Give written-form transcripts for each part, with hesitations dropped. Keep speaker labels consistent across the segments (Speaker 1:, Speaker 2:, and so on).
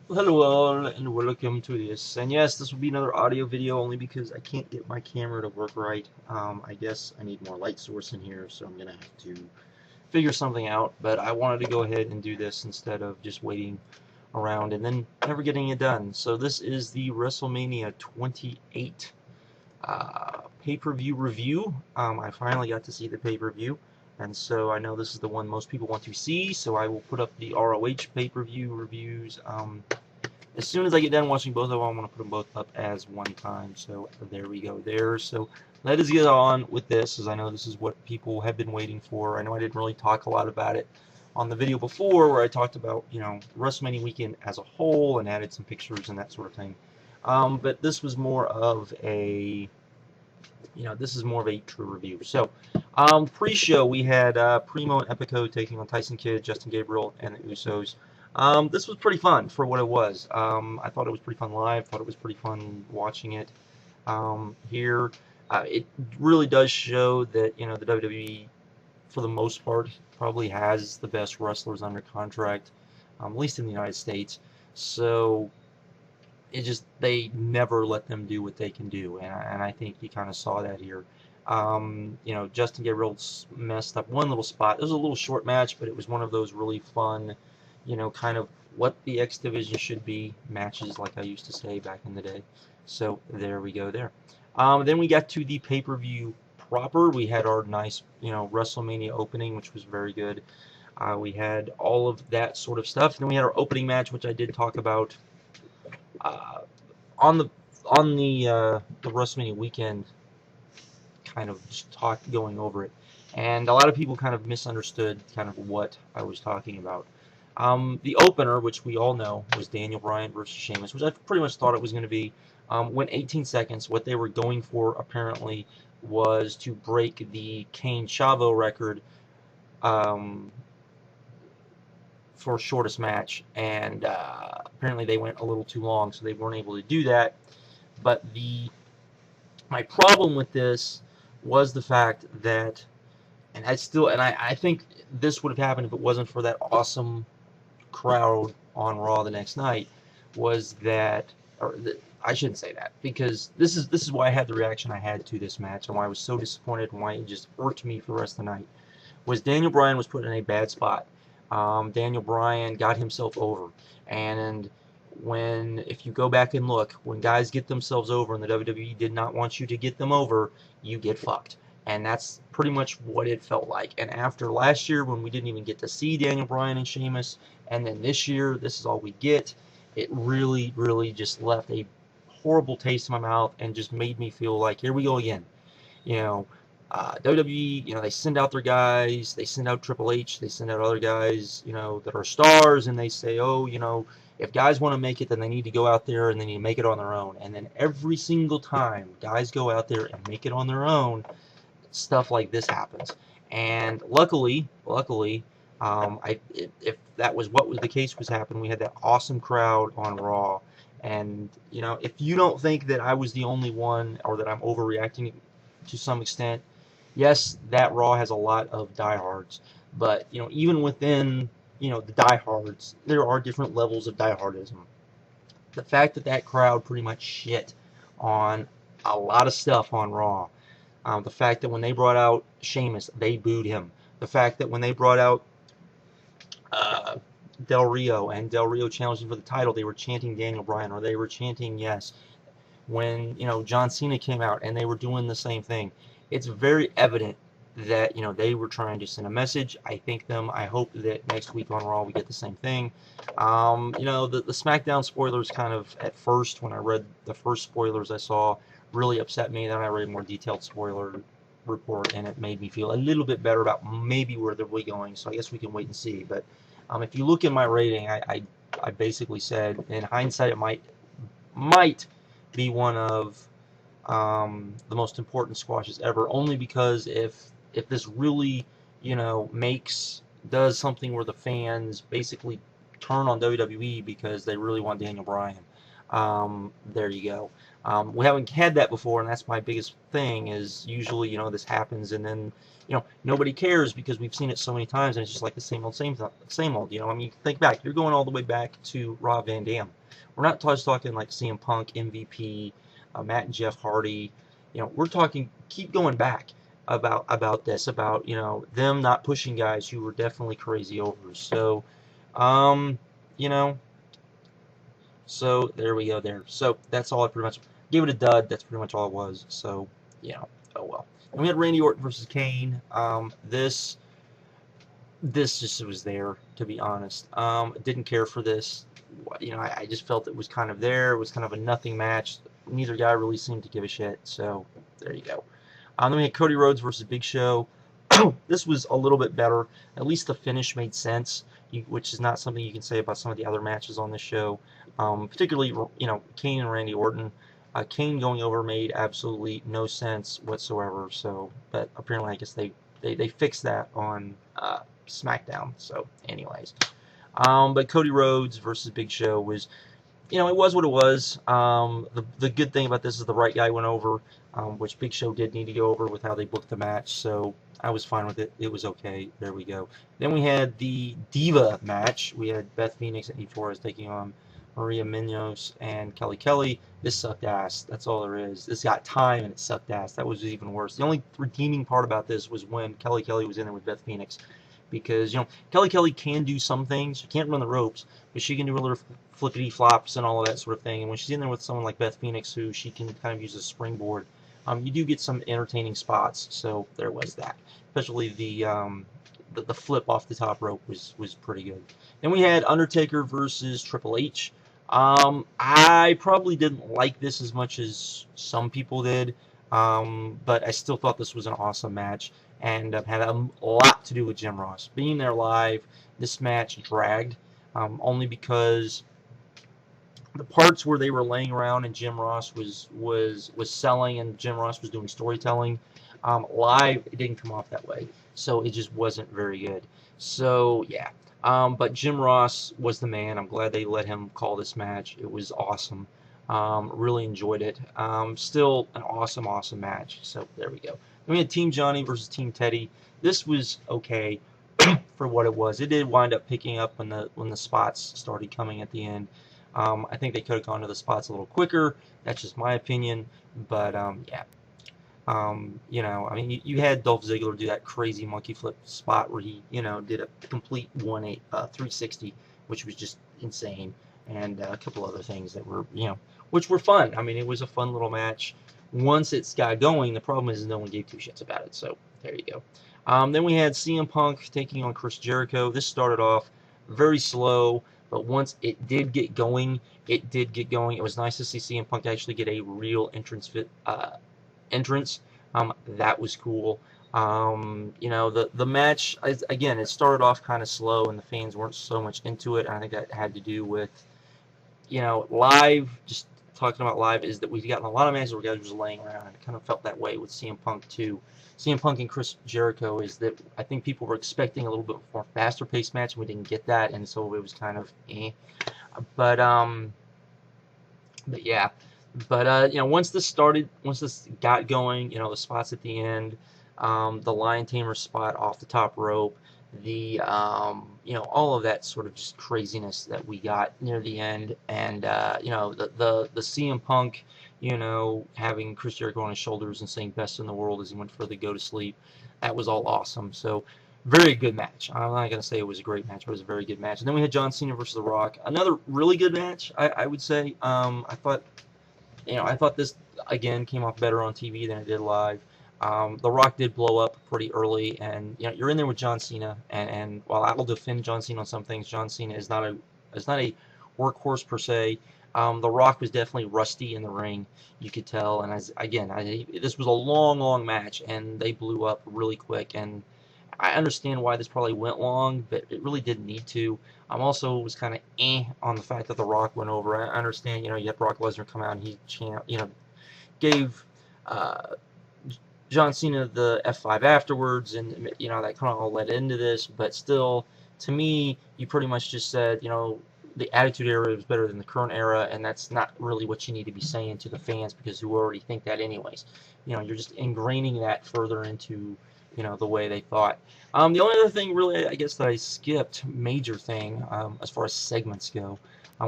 Speaker 1: Hello all, and welcome to this. And yes, this will be another audio video only because I can't get my camera to work right. I guess I need more light source in here, so I'm gonna have to figure something out. But I wanted to go ahead and do this instead of just waiting around and then never getting it done. So this is the WrestleMania 28 pay-per-view review. I finally got to see the pay-per-view, and so I know this is the one most people want to see, so I will put up the ROH pay-per-view reviews as soon as I get done watching both of them. I'm going to put them both up as one time, so there we go there. So let us get on with this, as I know this is what people have been waiting for. I know I didn't really talk a lot about it on the video before, where I talked about, WrestleMania weekend as a whole and added some pictures and that sort of thing. But this was more of a true review. So, pre-show we had PRIMO and EPICO taking on Tyson Kidd, Justin Gabriel, and the USOS. This was pretty fun for what it was. I thought it was pretty fun live. Thought it was pretty fun watching it here. It really does show that the WWE, for the most part, probably has the best wrestlers under contract, at least in the United States. So they never let them do what they can do, and I think you kind of saw that here. Justin Gabriel messed up one little spot. It was a little short match, but it was one of those really fun, kind of what the X Division should be matches, like I used to say back in the day. So there we go there. Then we got to the pay-per-view proper. We had our nice, WrestleMania opening, which was very good. We had all of that sort of stuff. Then we had our opening match, which I did talk about uh, on the WrestleMania weekend, kind of just going over it, and a lot of people kind of misunderstood kind of what I was talking about. The opener, which we all know, was Daniel Bryan versus Sheamus, which I pretty much thought it was going to be. Went 18 seconds. What they were going for apparently was to break the Kane Chavo record for shortest match, and apparently they went a little too long, so they weren't able to do that. But my problem with this was the fact that, and I think this would have happened if it wasn't for that awesome crowd on Raw the next night, was that, I shouldn't say that, because this is why I had the reaction I had to this match, and why I was so disappointed, and why it just irked me for the rest of the night, was Daniel Bryan was put in a bad spot. Daniel Bryan got himself over, and if you go back and look, when guys get themselves over and the WWE did not want you to get them over, you get fucked. And that's pretty much what it felt like. And after last year, when we didn't even get to see Daniel Bryan and Sheamus, and then this year, this is all we get, it really, really just left a horrible taste in my mouth and just made me feel like, here we go again. WWE, they send out their guys, they send out Triple H, they send out other guys, that are stars, and they say, oh, if guys want to make it, then they need to go out there and they need to make it on their own. And then every single time guys go out there and make it on their own, stuff like this happens. And luckily, if that was what was the case was happening, we had that awesome crowd on Raw. And, if you don't think that I was the only one, or that I'm overreacting to some extent, yes, that Raw has a lot of diehards, but even within the diehards, there are different levels of diehardism. The fact that that crowd pretty much shit on a lot of stuff on Raw. The fact that when they brought out Sheamus, they booed him. The fact that when they brought out uh, Del Rio, and Del Rio challenging for the title, they were chanting Daniel Bryan, or they were chanting yes. When John Cena came out and they were doing the same thing, it's very evident that they were trying to send a message. I hope that next week on Raw we get the same thing. The SmackDown spoilers, kind of at first, when I read the first spoilers I saw, really upset me. Then I read a more detailed spoiler report, and it made me feel a little bit better about maybe where they're going. So I guess we can wait and see. But if you look at my rating, I basically said, in hindsight, it might be one of the most important squashes ever, only because if this really does something where the fans basically turn on WWE because they really want Daniel Bryan, There you go. We haven't had that before, and that's my biggest thing. Is usually, you know, this happens, and then, you know, nobody cares because we've seen it so many times, and it's just like the same old, same old. You know, I mean, think back. You're going all the way back to Rob Van Dam. We're not just talking like CM Punk, MVP, Matt and Jeff Hardy. You know, we're talking. Keep going back about this, about, you know, them not pushing guys who were definitely crazy overs. So, you know. So there we go there. So that's all I pretty much gave it a dud. That's pretty much all it was. So, you know, oh well. And we had Randy Orton versus Kane. This just was there, to be honest. Didn't care for this. You know, I just felt it was kind of there. It was kind of a nothing match. Neither guy really seemed to give a shit. So there you go. Then we had Cody Rhodes versus Big Show. This was a little bit better. At least the finish made sense, which is not something you can say about some of the other matches on this show. Particularly, you know, Kane and Randy Orton. Kane going over made absolutely no sense whatsoever. So, but apparently, I guess they fixed that on SmackDown. So, anyways, but Cody Rhodes versus Big Show was, you know, it was what it was. The good thing about this is the right guy went over, which Big Show did need to go over with how they booked the match. So I was fine with it. It was okay. There we go. Then we had the Diva match. We had Beth Phoenix and Torres taking on Maria Menounos and Kelly Kelly. This sucked ass. That's all there is. This got time and it sucked ass. That was even worse. The only redeeming part about this was when Kelly Kelly was in there with Beth Phoenix. Because, you know, Kelly Kelly can do some things. She can't run the ropes, but she can do a little flippity flops and all of that sort of thing. And when she's in there with someone like Beth Phoenix, who she can kind of use as a springboard, you do get some entertaining spots. So there was that. Especially the flip off the top rope was pretty good. Then we had Undertaker versus Triple H. I probably didn't like this as much as some people did, but I still thought this was an awesome match, and had a lot to do with Jim Ross. Being there live, this match dragged, only because the parts where they were laying around and Jim Ross was selling and Jim Ross was doing storytelling, live it didn't come off that way, so it just wasn't very good. So yeah, but Jim Ross was the man. I'm glad they let him call this match. It was awesome. Really enjoyed it. Still an awesome match. So there we go. Then we had Team Johnny versus Team Teddy. This was okay for what it was. It did wind up picking up when the spots started coming at the end. I think they could have gone to the spots a little quicker. That's just my opinion. But yeah. You know, I mean, you had Dolph Ziggler do that crazy monkey flip spot where he, you know, did a complete 360, which was just insane, and a couple other things that were, you know, which were fun. I mean, it was a fun little match. Once it's got going, the problem is no one gave two shits about it. So there you go. Then we had CM Punk taking on Chris Jericho. This started off very slow, but once it did get going, it did get going. It was nice to see CM Punk actually get a real entrance that was cool. You know, the match, again, it started off kind of slow and the fans weren't so much into it. I think that had to do with, you know, live, just talking about live, is that we've gotten a lot of matches where guys were just laying around, and it kind of felt that way with CM Punk too. CM Punk and Chris Jericho is that I think people were expecting a little bit more faster paced match and we didn't get that, and so it was kind of but yeah. But you know, once this got going, you know, the spots at the end, the Lion Tamer spot off the top rope, the you know, all of that sort of just craziness that we got near the end, and you know, the CM Punk, you know, having Chris Jericho on his shoulders and saying "best in the world" as he went for the go to sleep, that was all awesome. So very good match. I'm not gonna say it was a great match, but it was a very good match. And then we had John Cena versus The Rock, another really good match, I would say. I thought, you know, I thought this, again, came off better on TV than it did live. The Rock did blow up pretty early, and you know, you're in there with John Cena, and while I will defend John Cena on some things, John Cena is not a workhorse per se. The Rock was definitely rusty in the ring, you could tell, and this was a long match, and they blew up really quick, and I understand why this probably went long, but it really didn't need to. I'm also was kind of on the fact that The Rock went over. I understand, you know, you had Brock Lesnar come out and he, you know, gave John Cena the F5 afterwards, and you know, that kind of all led into this. But still, to me, you pretty much just said, you know, the Attitude Era was better than the current era, and that's not really what you need to be saying to the fans, because you already think that anyways. You know, you're just ingraining that further into, you know, the way they thought. The only other thing really, I guess, that I skipped, major thing, as far as segments go,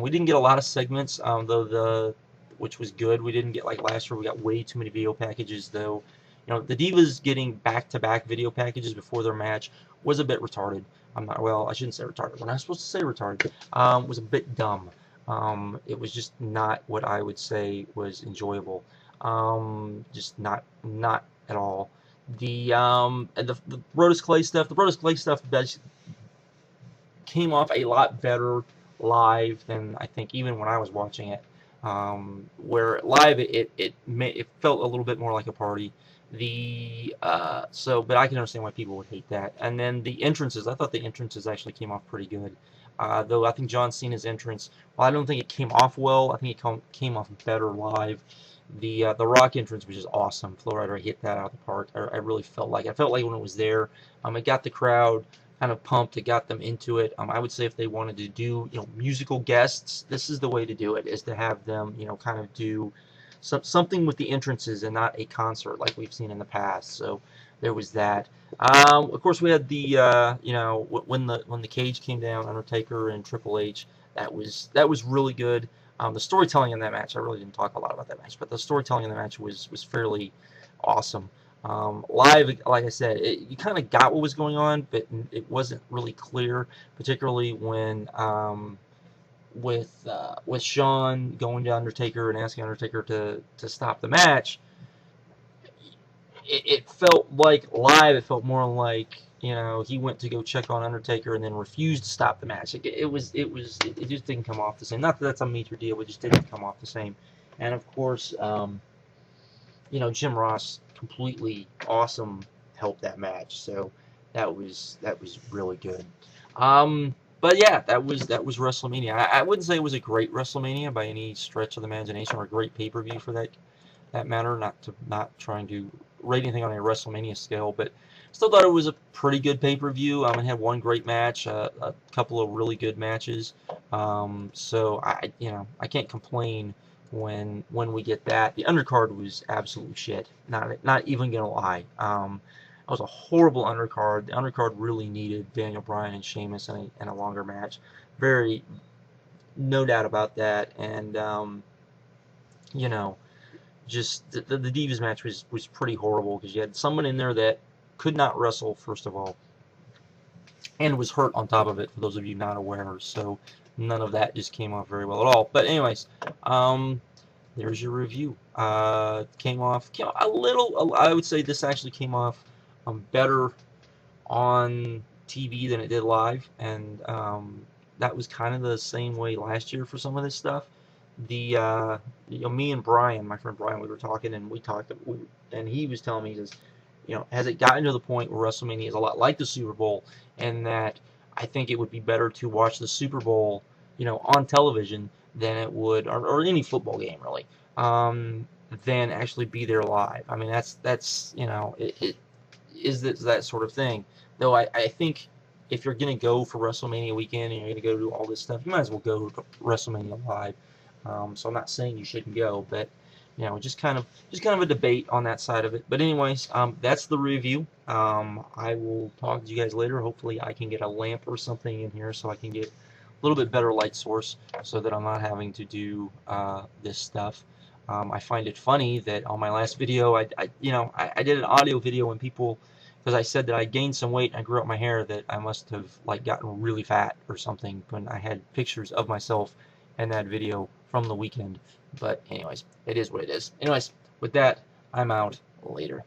Speaker 1: we didn't get a lot of segments, though which was good. We didn't get, like last year, we got way too many video packages, though. You know, the Divas getting back-to-back video packages before their match was a bit retarded. Well, I shouldn't say retarded. We're not supposed to say retarded. Was a bit dumb. It was just not what I would say was enjoyable. Just not at all. And the Rhodes Clay stuff. The Rhodes Clay stuff came off a lot better live than I think even when I was watching it. Where live it felt a little bit more like a party. But I can understand why people would hate that. And then the entrances, I thought the entrances actually came off pretty good. Though I think John Cena's entrance, well, I don't think it came off well. I think it came off better live. The Rock entrance was just awesome. Flo Rida hit that out of the park. I really felt like when it was there, it got the crowd kind of pumped. It got them into it. I would say if they wanted to do, you know, musical guests, this is the way to do it, is to have them, you know, kind of do something with the entrances and not a concert like we've seen in the past. So there was that. Of course, we had the you know, when the cage came down, Undertaker and Triple H. That was really good. The storytelling in that match, I really didn't talk a lot about that match, but the storytelling in the match was fairly awesome. Live, like I said, you kind of got what was going on, but it wasn't really clear, particularly when with Shawn going to Undertaker and asking Undertaker to stop the match. It felt like live. It felt more like, you know, he went to go check on Undertaker and then refused to stop the match. It just didn't come off the same. Not that that's a major deal, it just didn't come off the same. And of course, you know, Jim Ross, completely awesome, helped that match. So that was really good. But yeah, that was WrestleMania. I wouldn't say it was a great WrestleMania by any stretch of the imagination, or a great pay-per-view for that matter. Not trying to rate anything on a WrestleMania scale, but still thought it was a pretty good pay-per-view. It had one great match, a couple of really good matches. So I can't complain when we get that. The undercard was absolute shit. Not even gonna lie. It was a horrible undercard. The undercard really needed Daniel Bryan and Sheamus in a longer match. No doubt about that. And you know, just the Divas match was pretty horrible, because you had someone in there that could not wrestle, first of all, and was hurt on top of it, for those of you not aware. So none of that just came off very well at all. But anyways, there's your review. Came off a little, I would say this actually came off better on TV than it did live, and that was kind of the same way last year for some of this stuff. You know, me and Brian, my friend Brian, we were talking, and and he was telling me, he says, you know, has it gotten to the point where WrestleMania is a lot like the Super Bowl, and that I think it would be better to watch the Super Bowl, you know, on television than it would, or any football game really, than actually be there live. I mean, that's you know, it is that sort of thing. Though I think if you're gonna go for WrestleMania weekend and you're gonna go do all this stuff, you might as well go to WrestleMania live. So I'm not saying you shouldn't go, but you know, just kind of a debate on that side of it. But anyways, that's the review. I will talk to you guys later. Hopefully I can get a lamp or something in here so I can get a little bit better light source, so that I'm not having to do this stuff. I find it funny that on my last video, I did an audio video when people, because I said that I gained some weight and I grew out my hair, that I must have like gotten really fat or something, when I had pictures of myself in that video from the weekend. But anyways, it is what it is. Anyways, with that, I'm out. Later.